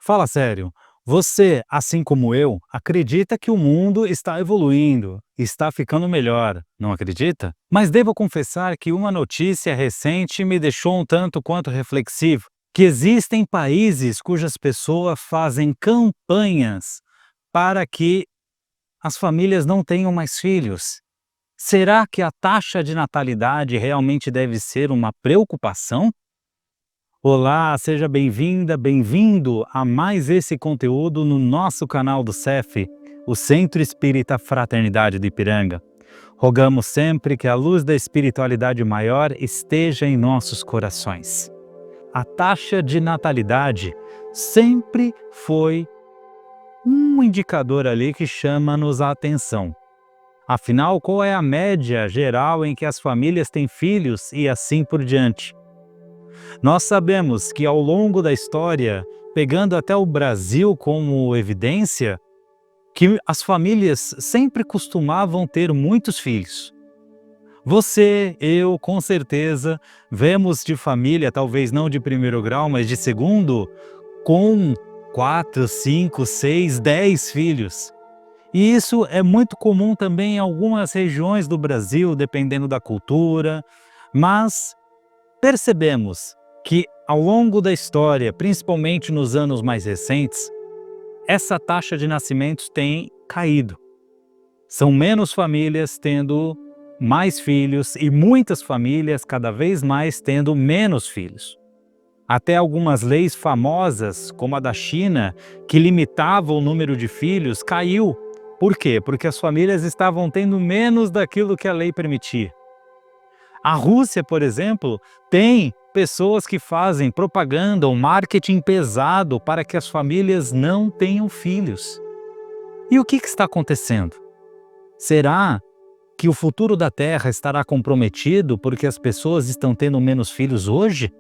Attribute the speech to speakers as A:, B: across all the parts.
A: Fala sério, você, assim como eu, acredita que o mundo está evoluindo, está ficando melhor, não acredita? Mas devo confessar que uma notícia recente me deixou um tanto quanto reflexivo, que existem países cujas pessoas fazem campanhas para que as famílias não tenham mais filhos. Será que a taxa de natalidade realmente deve ser uma preocupação? Olá, seja bem-vinda, bem-vindo a mais esse conteúdo no nosso canal do CEF, o Centro Espírita Fraternidade do Ipiranga. Rogamos sempre que a luz da espiritualidade maior esteja em nossos corações. A taxa de natalidade sempre foi um indicador ali que chama-nos a atenção. Afinal, qual é a média geral em que as famílias têm filhos e assim por diante? Nós sabemos que ao longo da história, pegando até o Brasil como evidência, que as famílias sempre costumavam ter muitos filhos. Você, eu, com certeza, vemos de família, talvez não de primeiro grau, mas de segundo, com 4, 5, 6, 10 filhos. E isso é muito comum também em algumas regiões do Brasil, dependendo da cultura, mas percebemos que ao longo da história, principalmente nos anos mais recentes, essa taxa de nascimentos tem caído. São menos famílias tendo mais filhos e muitas famílias cada vez mais tendo menos filhos. Até algumas leis famosas, como a da China, que limitava o número de filhos, caiu. Por quê? Porque as famílias estavam tendo menos daquilo que a lei permitia. A Rússia, por exemplo, tem pessoas que fazem propaganda ou marketing pesado para que as famílias não tenham filhos. E o que está acontecendo? Será que o futuro da Terra estará comprometido porque as pessoas estão tendo menos filhos hoje?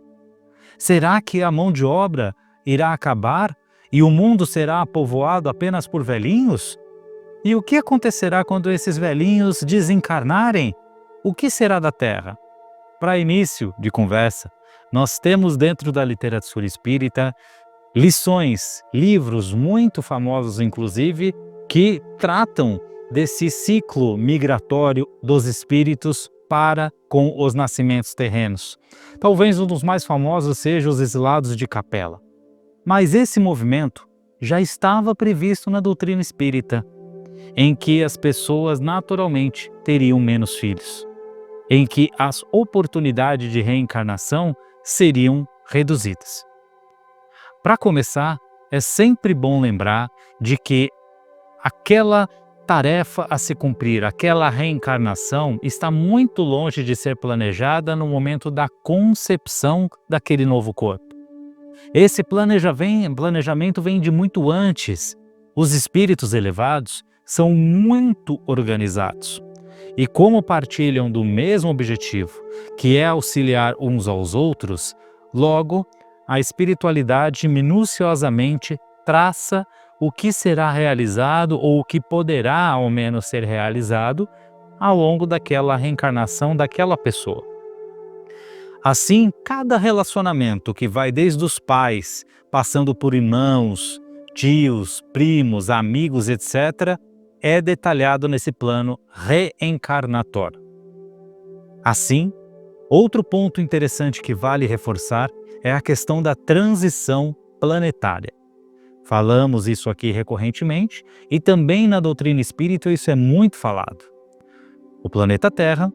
A: Será que a mão de obra irá acabar e o mundo será povoado apenas por velhinhos? E o que acontecerá quando esses velhinhos desencarnarem? O que será da Terra? Para início de conversa, nós temos dentro da literatura espírita lições, livros muito famosos inclusive, que tratam desse ciclo migratório dos espíritos para com os nascimentos terrenos. Talvez um dos mais famosos seja os Exilados de Capela. Mas esse movimento já estava previsto na doutrina espírita, em que as pessoas naturalmente teriam menos filhos, em que as oportunidades de reencarnação seriam reduzidas. Para começar, é sempre bom lembrar de que aquela tarefa a se cumprir, aquela reencarnação, está muito longe de ser planejada no momento da concepção daquele novo corpo. Esse planejamento vem de muito antes. Os espíritos elevados são muito organizados. E como partilham do mesmo objetivo, que é auxiliar uns aos outros, logo, a espiritualidade minuciosamente traça o que será realizado ou o que poderá ao menos ser realizado ao longo daquela reencarnação daquela pessoa. Assim, cada relacionamento que vai desde os pais, passando por irmãos, tios, primos, amigos, etc., é detalhado nesse plano reencarnatório. Assim, outro ponto interessante que vale reforçar é a questão da transição planetária. Falamos isso aqui recorrentemente e também na doutrina espírita isso é muito falado. O planeta Terra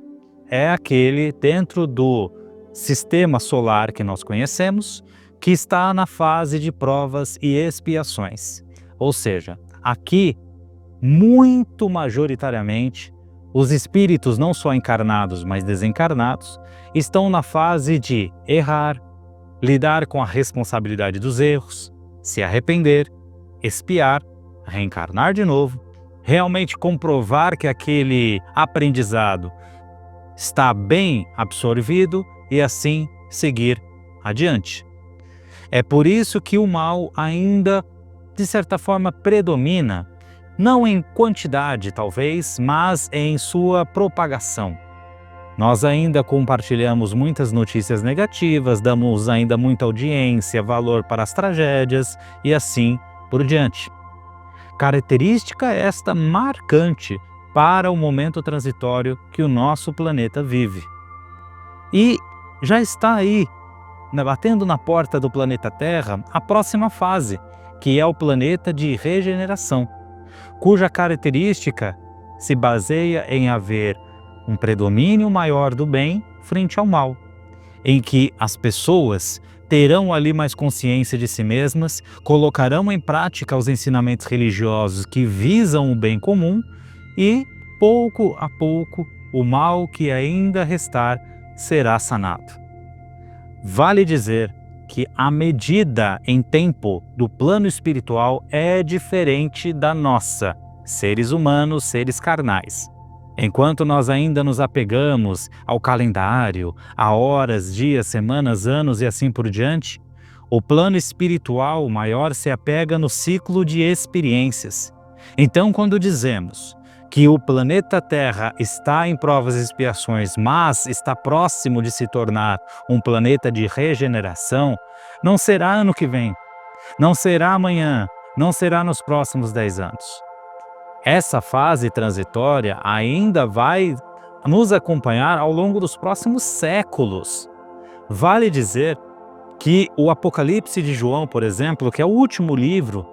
A: é aquele dentro do sistema solar que nós conhecemos, que está na fase de provas e expiações. Ou seja, aqui, muito majoritariamente, os espíritos não só encarnados, mas desencarnados, estão na fase de errar, lidar com a responsabilidade dos erros, se arrepender, expiar, reencarnar de novo, realmente comprovar que aquele aprendizado está bem absorvido e assim seguir adiante. É por isso que o mal ainda, de certa forma, predomina, não em quantidade talvez, mas em sua propagação. Nós ainda compartilhamos muitas notícias negativas, damos ainda muita audiência, valor para as tragédias e assim por diante. Característica esta marcante para o momento transitório que o nosso planeta vive. E já está aí, batendo na porta do planeta Terra, a próxima fase, que é o planeta de regeneração, cuja característica se baseia em haver um predomínio maior do bem frente ao mal, em que as pessoas terão ali mais consciência de si mesmas, colocarão em prática os ensinamentos religiosos que visam o bem comum e, pouco a pouco, o mal que ainda restar será sanado. Vale dizer que a medida em tempo do plano espiritual é diferente da nossa, seres humanos, seres carnais. Enquanto nós ainda nos apegamos ao calendário, a horas, dias, semanas, anos e assim por diante, o plano espiritual maior se apega no ciclo de experiências. Então, quando dizemos que o planeta Terra está em provas e expiações, mas está próximo de se tornar um planeta de regeneração, não será ano que vem, não será amanhã, não será nos próximos 10 anos. Essa fase transitória ainda vai nos acompanhar ao longo dos próximos séculos. Vale dizer que o Apocalipse de João, por exemplo, que é o último livro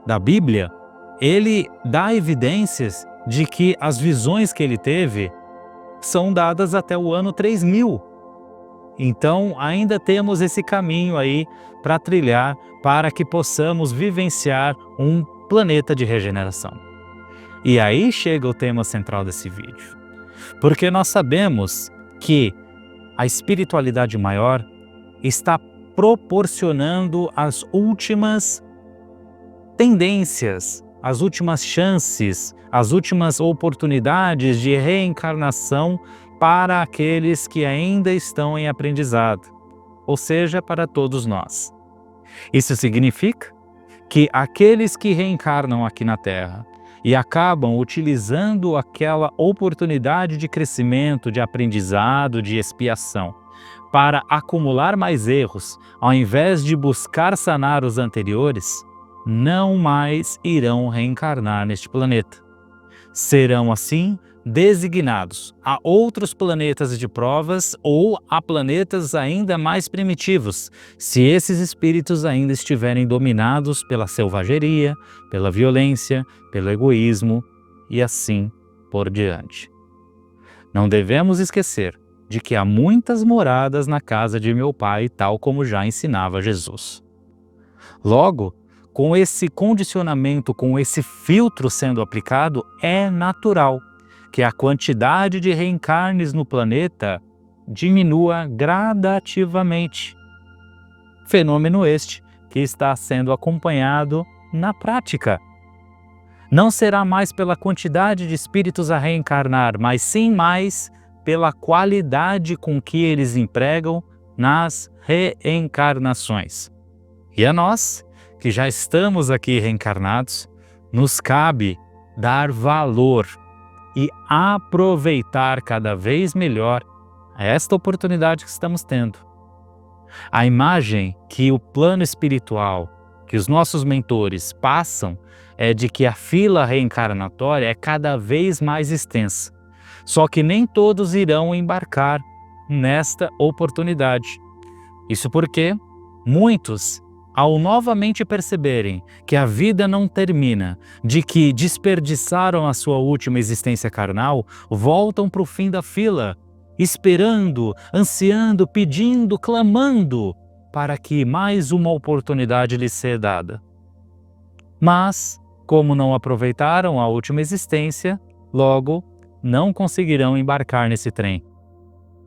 A: da Bíblia, ele dá evidências de que as visões que ele teve são dadas até o ano 3000. Então, ainda temos esse caminho aí para trilhar para que possamos vivenciar um planeta de regeneração. E aí chega o tema central desse vídeo, porque nós sabemos que a espiritualidade maior está proporcionando as últimas tendências, as últimas chances, as últimas oportunidades de reencarnação para aqueles que ainda estão em aprendizado, ou seja, para todos nós. Isso significa que aqueles que reencarnam aqui na Terra e acabam utilizando aquela oportunidade de crescimento, de aprendizado, de expiação, para acumular mais erros, ao invés de buscar sanar os anteriores, não mais irão reencarnar neste planeta. Serão, assim, designados a outros planetas de provas ou a planetas ainda mais primitivos, se esses espíritos ainda estiverem dominados pela selvageria, pela violência, pelo egoísmo e assim por diante. Não devemos esquecer de que há muitas moradas na casa de meu Pai, tal como já ensinava Jesus. Logo, com esse condicionamento, com esse filtro sendo aplicado, é natural que a quantidade de reencarnes no planeta diminua gradativamente. Fenômeno este que está sendo acompanhado na prática. Não será mais pela quantidade de espíritos a reencarnar, mas sim mais pela qualidade com que eles empregam nas reencarnações. E a nós, que já estamos aqui reencarnados, nos cabe dar valor e aproveitar cada vez melhor esta oportunidade que estamos tendo. A imagem que o plano espiritual, que os nossos mentores passam, é de que a fila reencarnatória é cada vez mais extensa. Só que nem todos irão embarcar nesta oportunidade. Isso porque muitos, ao novamente perceberem que a vida não termina, de que desperdiçaram a sua última existência carnal, voltam para o fim da fila, esperando, ansiando, pedindo, clamando para que mais uma oportunidade lhes seja dada. Mas, como não aproveitaram a última existência, logo não conseguirão embarcar nesse trem.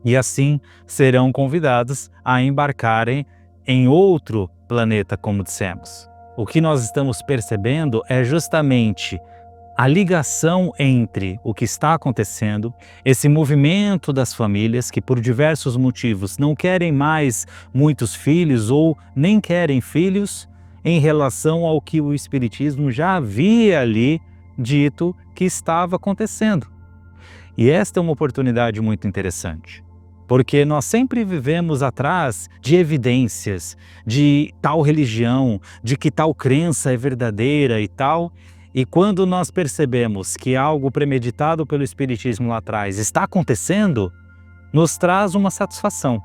A: E assim serão convidados a embarcarem em outro planeta, como dissemos. O que nós estamos percebendo é justamente a ligação entre o que está acontecendo, esse movimento das famílias que por diversos motivos não querem mais muitos filhos ou nem querem filhos, em relação ao que o Espiritismo já havia ali dito que estava acontecendo. E esta é uma oportunidade muito interessante, porque nós sempre vivemos atrás de evidências, de tal religião, de que tal crença é verdadeira e tal, e quando nós percebemos que algo premeditado pelo Espiritismo lá atrás está acontecendo, nos traz uma satisfação.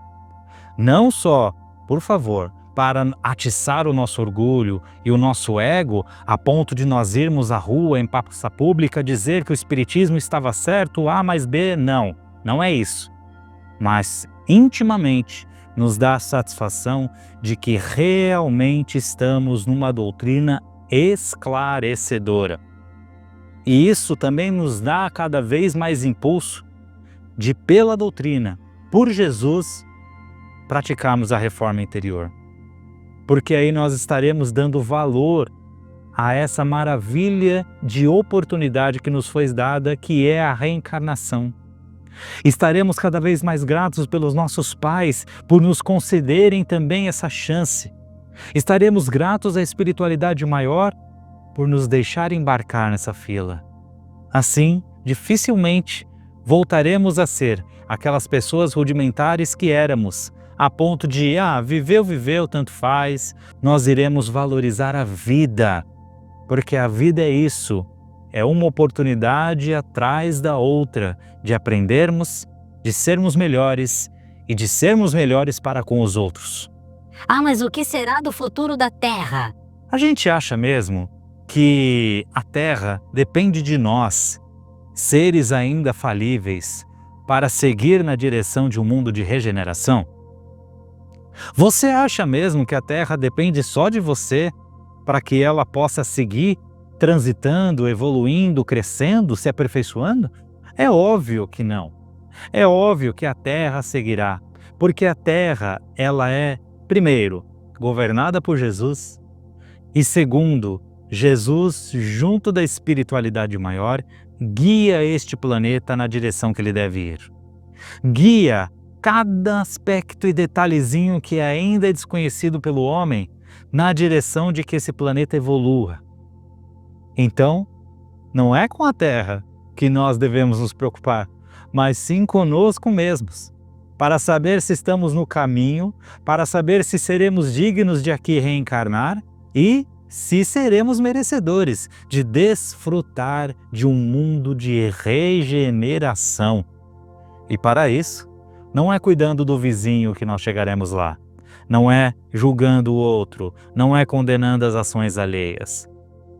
A: Não só, por favor, para atiçar o nosso orgulho e o nosso ego, a ponto de nós irmos à rua, em praça pública, dizer que o Espiritismo estava certo, A mais B, não. Não é isso. Mas, intimamente, nos dá a satisfação de que realmente estamos numa doutrina esclarecedora. E isso também nos dá cada vez mais impulso de, pela doutrina, por Jesus, praticarmos a reforma interior. Porque aí nós estaremos dando valor a essa maravilha de oportunidade que nos foi dada, que é a reencarnação. Estaremos cada vez mais gratos pelos nossos pais por nos concederem também essa chance. Estaremos gratos à espiritualidade maior por nos deixar embarcar nessa fila. Assim, dificilmente voltaremos a ser aquelas pessoas rudimentares que éramos, a ponto de, viveu, tanto faz. Nós iremos valorizar a vida, porque a vida é isso, é uma oportunidade atrás da outra, de aprendermos, de sermos melhores e de sermos melhores para com os outros.
B: Mas o que será do futuro da Terra?
A: A gente acha mesmo que a Terra depende de nós, seres ainda falíveis, para seguir na direção de um mundo de regeneração? Você acha mesmo que a Terra depende só de você para que ela possa seguir transitando, evoluindo, crescendo, se aperfeiçoando? É óbvio que não. É óbvio que a Terra seguirá, porque a Terra, ela é, primeiro, governada por Jesus, e segundo, Jesus, junto da espiritualidade maior, guia este planeta na direção que ele deve ir. Guia cada aspecto e detalhezinho que ainda é desconhecido pelo homem na direção de que esse planeta evolua. Então, não é com a Terra que nós devemos nos preocupar, mas sim conosco mesmos, para saber se estamos no caminho, para saber se seremos dignos de aqui reencarnar e se seremos merecedores de desfrutar de um mundo de regeneração. E para isso, não é cuidando do vizinho que nós chegaremos lá, não é julgando o outro, não é condenando as ações alheias,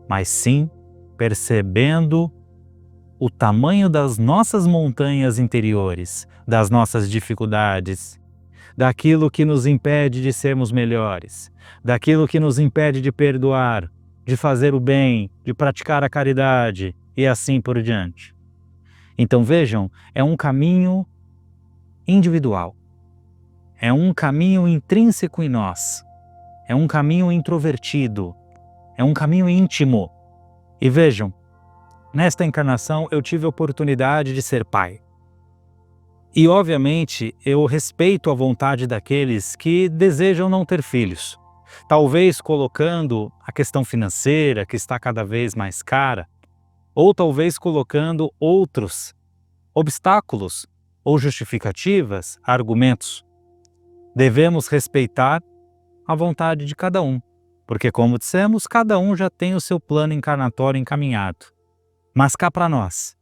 A: mas sim percebendo o tamanho das nossas montanhas interiores, das nossas dificuldades, daquilo que nos impede de sermos melhores, daquilo que nos impede de perdoar, de fazer o bem, de praticar a caridade e assim por diante. Então vejam, é um caminho individual, é um caminho intrínseco em nós, é um caminho introvertido, é um caminho íntimo. E vejam, nesta encarnação eu tive a oportunidade de ser pai. E obviamente eu respeito a vontade daqueles que desejam não ter filhos, talvez colocando a questão financeira, que está cada vez mais cara, ou talvez colocando outros obstáculos ou justificativas, argumentos. Devemos respeitar a vontade de cada um, porque, como dissemos, cada um já tem o seu plano encarnatório encaminhado. Mas cá para nós,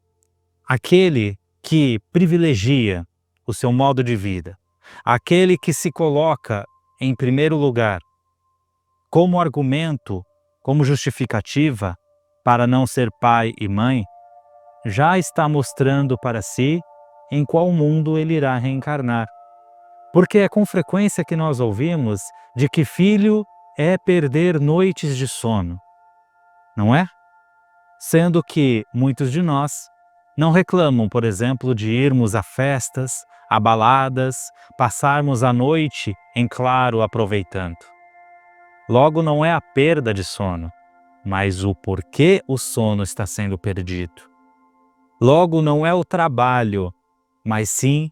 A: aquele que privilegia o seu modo de vida, aquele que se coloca em primeiro lugar como argumento, como justificativa para não ser pai e mãe, já está mostrando para si em qual mundo ele irá reencarnar. Porque é com frequência que nós ouvimos de que filho é perder noites de sono, não é? Sendo que muitos de nós não reclamam, por exemplo, de irmos a festas, a baladas, passarmos a noite em claro aproveitando. Logo, não é a perda de sono, mas o porquê o sono está sendo perdido. Logo, não é o trabalho, mas sim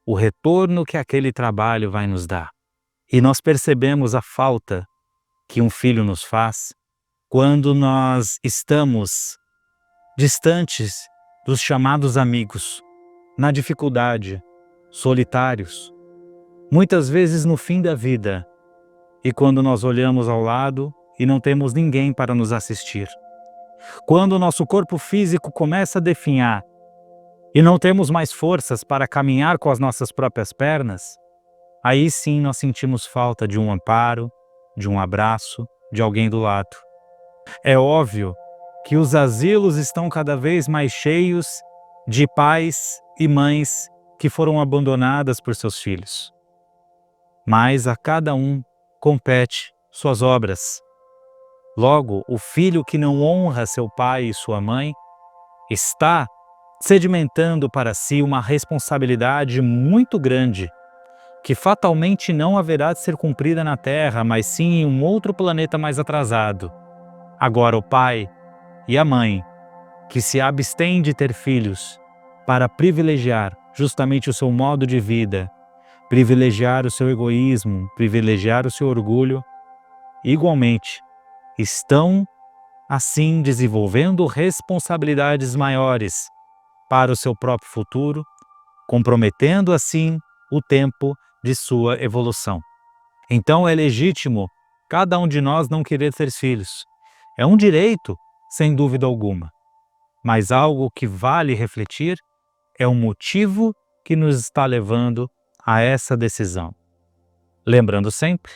A: o retorno que aquele trabalho vai nos dar. E nós percebemos a falta que um filho nos faz quando nós estamos distantes dos chamados amigos, na dificuldade, solitários, muitas vezes no fim da vida, e quando nós olhamos ao lado e não temos ninguém para nos assistir. Quando o nosso corpo físico começa a definhar e não temos mais forças para caminhar com as nossas próprias pernas, aí sim nós sentimos falta de um amparo, de um abraço, de alguém do lado. É óbvio que os asilos estão cada vez mais cheios de pais e mães que foram abandonadas por seus filhos. Mas a cada um compete suas obras. Logo, o filho que não honra seu pai e sua mãe está sedimentando para si uma responsabilidade muito grande, que fatalmente não haverá de ser cumprida na Terra, mas sim em um outro planeta mais atrasado. Agora o pai e a mãe, que se abstêm de ter filhos para privilegiar justamente o seu modo de vida, privilegiar o seu egoísmo, privilegiar o seu orgulho, igualmente estão assim desenvolvendo responsabilidades maiores para o seu próprio futuro, comprometendo assim o tempo de sua evolução. Então é legítimo cada um de nós não querer ter filhos. É um direito, sem dúvida alguma. Mas algo que vale refletir é o motivo que nos está levando a essa decisão. Lembrando sempre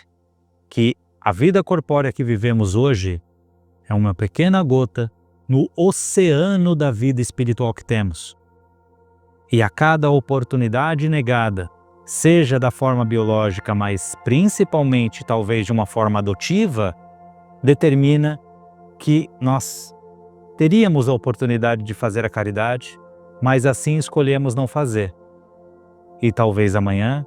A: que a vida corpórea que vivemos hoje é uma pequena gota no oceano da vida espiritual que temos. E a cada oportunidade negada, seja da forma biológica, mas principalmente talvez de uma forma adotiva, determina que nós teríamos a oportunidade de fazer a caridade, mas assim escolhemos não fazer. E talvez amanhã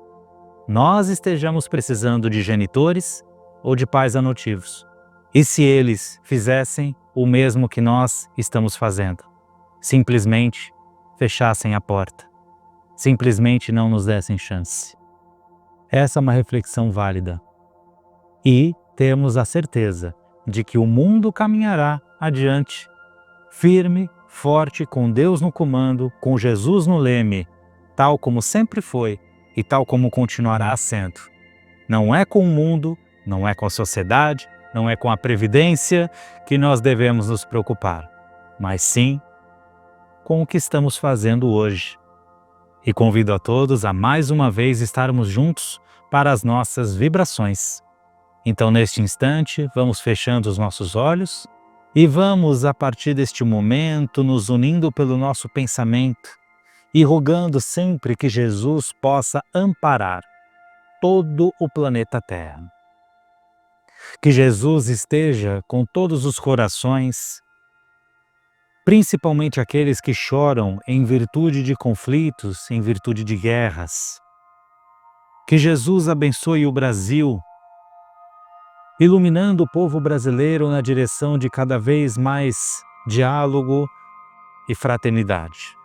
A: nós estejamos precisando de genitores ou de pais adotivos. E se eles fizessem o mesmo que nós estamos fazendo? Simplesmente fechassem a porta. Simplesmente não nos dessem chance. Essa é uma reflexão válida. E temos a certeza de que o mundo caminhará adiante, firme, forte, com Deus no comando, com Jesus no leme, tal como sempre foi e tal como continuará sendo. Não é com o mundo, não é com a sociedade, não é com a previdência que nós devemos nos preocupar, mas sim com o que estamos fazendo hoje. E convido a todos a mais uma vez estarmos juntos para as nossas vibrações. Então, neste instante, vamos fechando os nossos olhos e vamos, a partir deste momento, nos unindo pelo nosso pensamento e rogando sempre que Jesus possa amparar todo o planeta Terra. Que Jesus esteja com todos os corações, principalmente aqueles que choram em virtude de conflitos, em virtude de guerras. Que Jesus abençoe o Brasil, iluminando o povo brasileiro na direção de cada vez mais diálogo e fraternidade.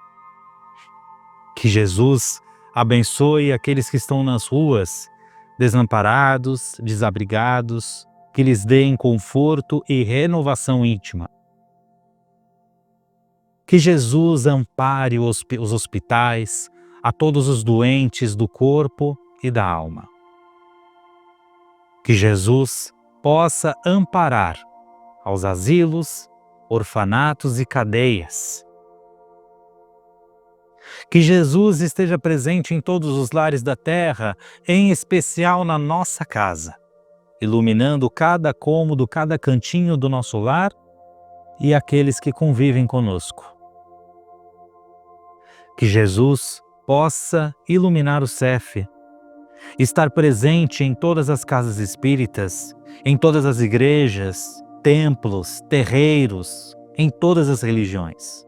A: Que Jesus abençoe aqueles que estão nas ruas, desamparados, desabrigados, que lhes deem conforto e renovação íntima. Que Jesus ampare os hospitais, a todos os doentes do corpo e da alma. Que Jesus possa amparar aos asilos, orfanatos e cadeias. Que Jesus esteja presente em todos os lares da terra, em especial na nossa casa, iluminando cada cômodo, cada cantinho do nosso lar e aqueles que convivem conosco. Que Jesus possa iluminar o CEF, estar presente em todas as casas espíritas, em todas as igrejas, templos, terreiros, em todas as religiões.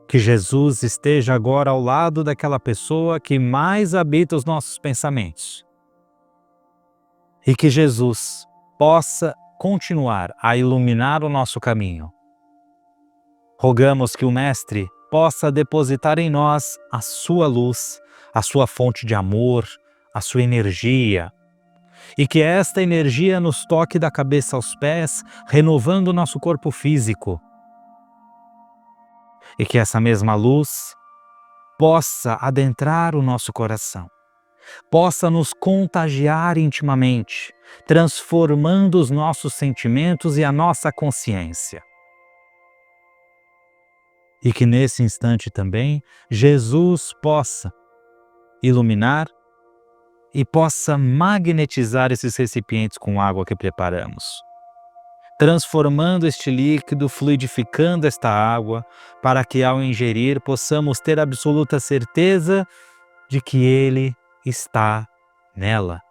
A: Que Jesus esteja agora ao lado daquela pessoa que mais habita os nossos pensamentos. E que Jesus possa continuar a iluminar o nosso caminho. Rogamos que o Mestre possa depositar em nós a sua luz, a sua fonte de amor, a sua energia, e que esta energia nos toque da cabeça aos pés, renovando o nosso corpo físico, e que essa mesma luz possa adentrar o nosso coração, possa nos contagiar intimamente, transformando os nossos sentimentos e a nossa consciência. E que nesse instante também Jesus possa iluminar e possa magnetizar esses recipientes com água que preparamos, transformando este líquido, fluidificando esta água, para que ao ingerir possamos ter absoluta certeza de que Ele está nela.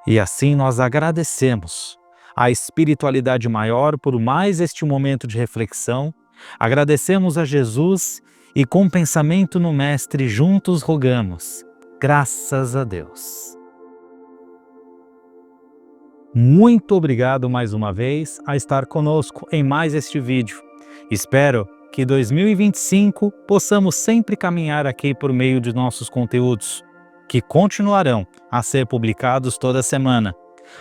A: E assim nós agradecemos a espiritualidade maior por mais este momento de reflexão, agradecemos a Jesus e com pensamento no Mestre juntos rogamos, graças a Deus. Muito obrigado mais uma vez a estar conosco em mais este vídeo. Espero que 2025 possamos sempre caminhar aqui por meio de nossos conteúdos, que continuarão a ser publicados toda semana.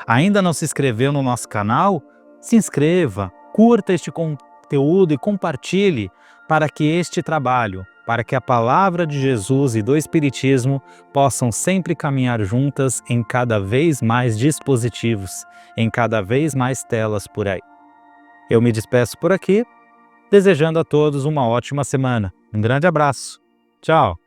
A: Ainda não se inscreveu no nosso canal? Se inscreva, curta este conteúdo e compartilhe para que este trabalho, para que a palavra de Jesus e do Espiritismo possam sempre caminhar juntas em cada vez mais dispositivos, em cada vez mais telas por aí. Eu me despeço por aqui, desejando a todos uma ótima semana. Um grande abraço. Tchau!